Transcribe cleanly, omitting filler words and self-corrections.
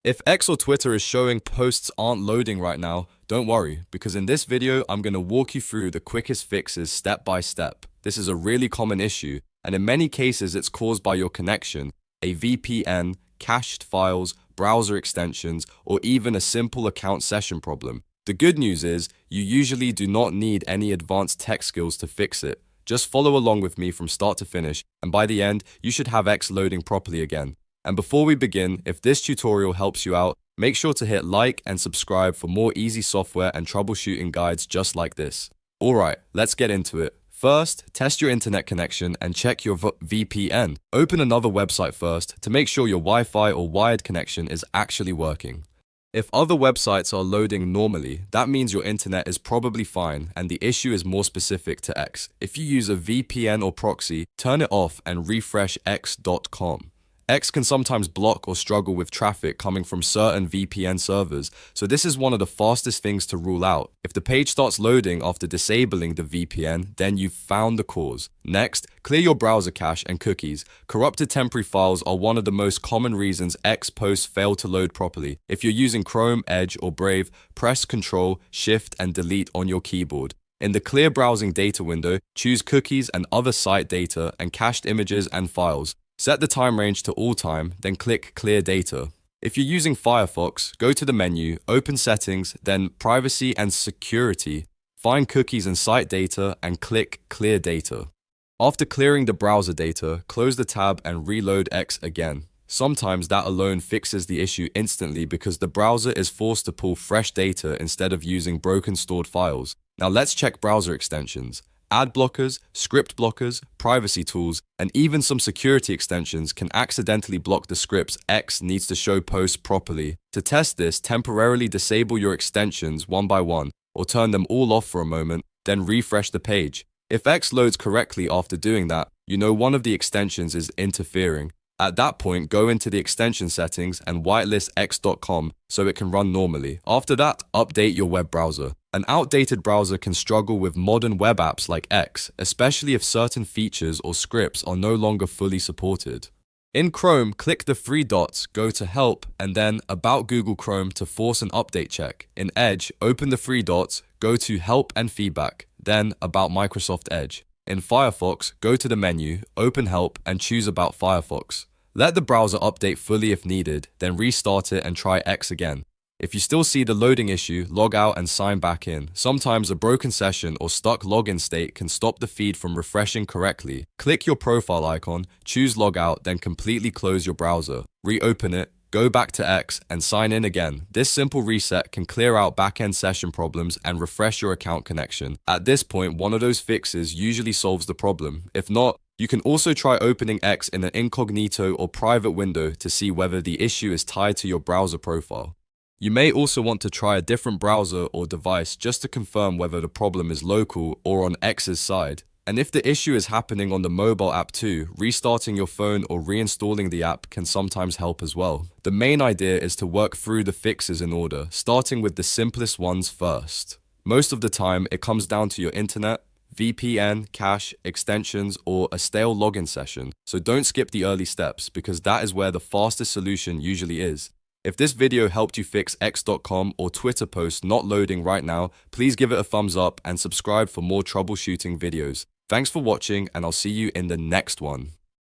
If X or Twitter is showing posts aren't loading right now, don't worry, because in this video, I'm going to walk you through the quickest fixes step by step. This is a really common issue, and in many cases, it's caused by your connection, a VPN, cached files, browser extensions, or even a simple account session problem. The good news is, you usually do not need any advanced tech skills to fix it. Just follow along with me from start to finish, and by the end, you should have X loading properly again. And before we begin, if this tutorial helps you out, make sure to hit like and subscribe for more easy software and troubleshooting guides just like this. Alright, let's get into it. First, test your internet connection and check your VPN. Open another website first to make sure your Wi-Fi or wired connection is actually working. If other websites are loading normally, that means your internet is probably fine and the issue is more specific to X. If you use a VPN or proxy, turn it off and refresh x.com. X can sometimes block or struggle with traffic coming from certain VPN servers, so this is one of the fastest things to rule out. If the page starts loading after disabling the VPN, then you've found the cause. Next, clear your browser cache and cookies. Corrupted temporary files are one of the most common reasons X posts fail to load properly. If you're using Chrome, Edge, or Brave, press Ctrl, Shift, and Delete on your keyboard. In the Clear Browsing Data window, choose Cookies and Other Site Data and Cached Images and Files. Set the time range to all time, then click Clear Data. If you're using Firefox, go to the menu, open Settings, then Privacy and Security. Find Cookies and Site Data and click Clear Data. After clearing the browser data, close the tab and reload X again. Sometimes that alone fixes the issue instantly because the browser is forced to pull fresh data instead of using broken stored files. Now let's check browser extensions. Ad blockers, script blockers, privacy tools, and even some security extensions can accidentally block the scripts X needs to show posts properly. To test this, temporarily disable your extensions one by one, or turn them all off for a moment, then refresh the page. If X loads correctly after doing that, you know one of the extensions is interfering. At that point, go into the extension settings and whitelist x.com so it can run normally. After that, update your web browser. An outdated browser can struggle with modern web apps like X, especially if certain features or scripts are no longer fully supported. In Chrome, click the three dots, go to Help, and then About Google Chrome to force an update check. In Edge, open the three dots, go to Help and Feedback, then About Microsoft Edge. In Firefox, go to the menu, open Help, and choose About Firefox. Let the browser update fully if needed, then restart it and try X again. If you still see the loading issue, log out and sign back in. Sometimes a broken session or stuck login state can stop the feed from refreshing correctly. Click your profile icon, choose log out, then completely close your browser. Reopen it, go back to X, and sign in again. This simple reset can clear out back-end session problems and refresh your account connection. At this point, one of those fixes usually solves the problem. If not, you can also try opening X in an incognito or private window to see whether the issue is tied to your browser profile. You may also want to try a different browser or device just to confirm whether the problem is local or on X's side. And if the issue is happening on the mobile app too, restarting your phone or reinstalling the app can sometimes help as well. The main idea is to work through the fixes in order, starting with the simplest ones first. Most of the time, it comes down to your internet, VPN, cache, extensions, or a stale login session. So don't skip the early steps because that is where the fastest solution usually is. If this video helped you fix x.com or Twitter posts not loading right now, please give it a thumbs up and subscribe for more troubleshooting videos. Thanks for watching and I'll see you in the next one.